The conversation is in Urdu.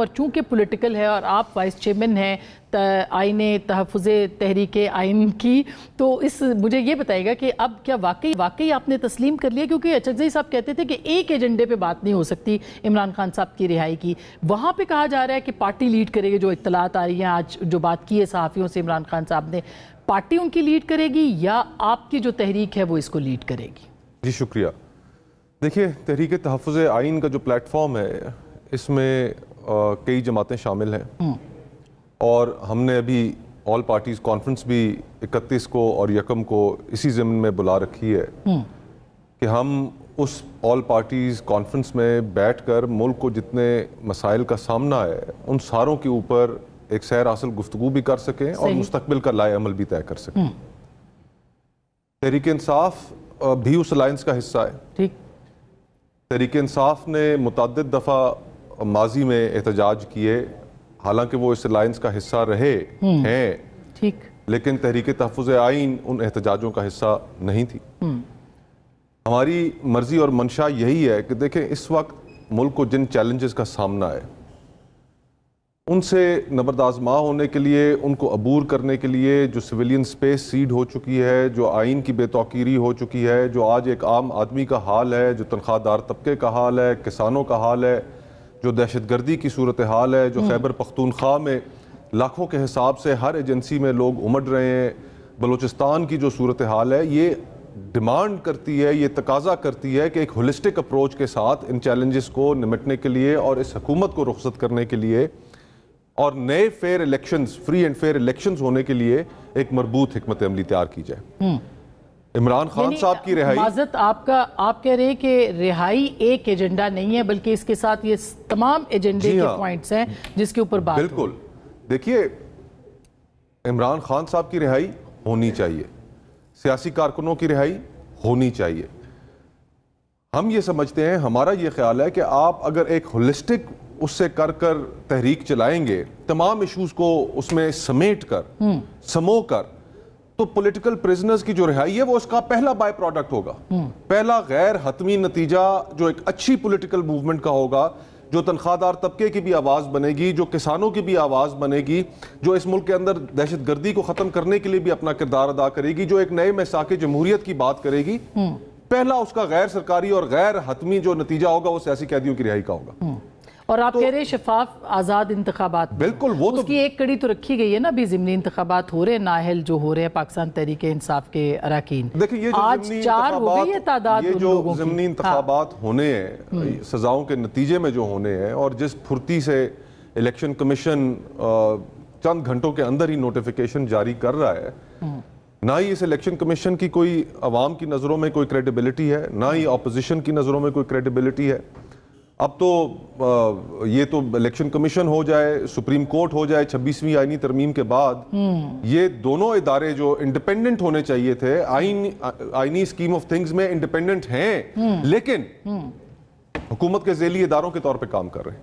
اور چونکہ پولیٹیکل ہے اور آپ وائس چیئرمین ہیں آئین تحفظ تحریک آئین کی، تو مجھے یہ بتائے گا کہ اب کیا واقعی آپ نے تسلیم کر لیا؟ کیونکہ اچکزئی صاحب کہتے تھے کہ ایک ایجنڈے پہ بات نہیں ہو سکتی عمران خان صاحب کی رہائی کی، وہاں پہ کہا جا رہا ہے کہ پارٹی لیڈ کرے گی، جو اطلاعات آ رہی ہیں آج جو بات کی ہے صحافیوں سے عمران خان صاحب نے، پارٹی ان کی لیڈ کرے گی یا آپ کی جو تحریک ہے وہ اس کو لیڈ کرے گی؟ جی شکریہ. دیکھیے تحریک تحفظ آئین کا جو پلیٹ فارم ہے اس میں کئی جماعتیں شامل ہیں، اور ہم نے ابھی آل پارٹیز کانفرنس بھی 31 کو اور 1 کو اسی ضمن میں بلا رکھی ہے کہ ہم اس آل پارٹیز کانفرنس میں بیٹھ کر ملک کو جتنے مسائل کا سامنا ہے ان ساروں کے اوپر ایک سیر حاصل گفتگو بھی کر سکیں اور مستقبل کا لائے عمل بھی طے کر سکیں. تحریک انصاف بھی اس الائنس کا حصہ ہے. تحریک انصاف نے متعدد دفعہ ماضی میں احتجاج کیے، حالانکہ وہ اس الائنس کا حصہ رہے ہیں، لیکن تحریک تحفظ آئین ان احتجاجوں کا حصہ نہیں تھی. ہماری مرضی اور منشا یہی ہے کہ دیکھیں اس وقت ملک کو جن چیلنجز کا سامنا ہے ان سے نبردآزما ہونے کے لیے، ان کو عبور کرنے کے لیے جو سویلین سپیس سیڈ ہو چکی ہے، جو آئین کی بے توقیری ہو چکی ہے، جو آج ایک عام آدمی کا حال ہے، جو تنخواہ دار طبقے کا حال ہے، کسانوں کا حال ہے، جو دہشت گردی کی صورتحال ہے، جو خیبر پختونخوا میں لاکھوں کے حساب سے ہر ایجنسی میں لوگ امڑ رہے ہیں، بلوچستان کی جو صورتحال ہے، یہ ڈیمانڈ کرتی ہے، یہ تقاضا کرتی ہے کہ ایک ہولسٹک اپروچ کے ساتھ ان چیلنجز کو نمٹنے کے لیے اور اس حکومت کو رخصت کرنے کے لیے اور نئے fair elections, free and fair elections ہونے کے لیے ایک مربوط حکمت عملی تیار کی جائے. عمران خان صاحب کی رہائی، معذرت آپ کہہ رہے ہیں کہ رہائی ایک ایجنڈا نہیں ہے بلکہ اس کے ساتھ یہ تمام ایجنڈے کے پوائنٹس ہیں جس کے اوپر بات ہو. بالکل. دیکھیے عمران خان صاحب کی رہائی ہونی چاہیے، سیاسی کارکنوں کی رہائی ہونی چاہیے. ہم یہ سمجھتے ہیں، ہمارا یہ خیال ہے کہ آپ اگر ایک ہولسٹک اس سے کر تحریک چلائیں گے، تمام ایشوز کو اس میں سمیٹ کر سمو کر، تو پولیٹیکل پریزنرز کی جو رہائی ہے وہ اس کا پہلا بائی پروڈکٹ ہوگا، پہلا غیر حتمی نتیجہ جو ایک اچھی پولیٹیکل موومنٹ کا ہوگا، جو تنخواہ دار طبقے کی بھی آواز بنے گی، جو کسانوں کی بھی آواز بنے گی، جو اس ملک کے اندر دہشت گردی کو ختم کرنے کے لیے بھی اپنا کردار ادا کرے گی، جو ایک نئے میثاق جمہوریت کی بات کرے گی. پہلا اس کا غیر سرکاری اور غیر حتمی جو نتیجہ ہوگا وہ سیاسی قیدیوں کی رہائی کا ہوگا. اور آپ کہہ رہے ہیں شفاف آزاد انتخابات، بالکل وہ تو اس کی ایک کڑی تو رکھی گئی ہے نا، بھی ضمنی انتخابات ہو رہے ہیں نااہل جو ہو رہے ہیں پاکستان تحریک انصاف کے اراکین. دیکھیں یہ جو ضمنی انتخابات ہونے ہیں، سزاؤں کے نتیجے میں جو ہونے ہیں، اور جس پھرتی سے الیکشن کمیشن چند گھنٹوں کے اندر ہی نوٹیفیکیشن جاری کر رہا ہے، نہ ہی اس الیکشن کمیشن کی کوئی عوام کی نظروں میں کوئی کریڈیبلٹی ہے، نہ ہی اپوزیشن کی نظروں میں کوئی کریڈیبلٹی ہے. اب تو یہ تو الیکشن کمیشن ہو جائے، سپریم کورٹ ہو جائے 26ویں آئینی ترمیم کے بعد، یہ دونوں ادارے جو انڈیپینڈنٹ ہونے چاہیے تھے آئینی اسکیم آف تھنگز میں انڈیپینڈنٹ ہیں، لیکن حکومت کے ذیلی اداروں کے طور پہ کام کر رہے ہیں.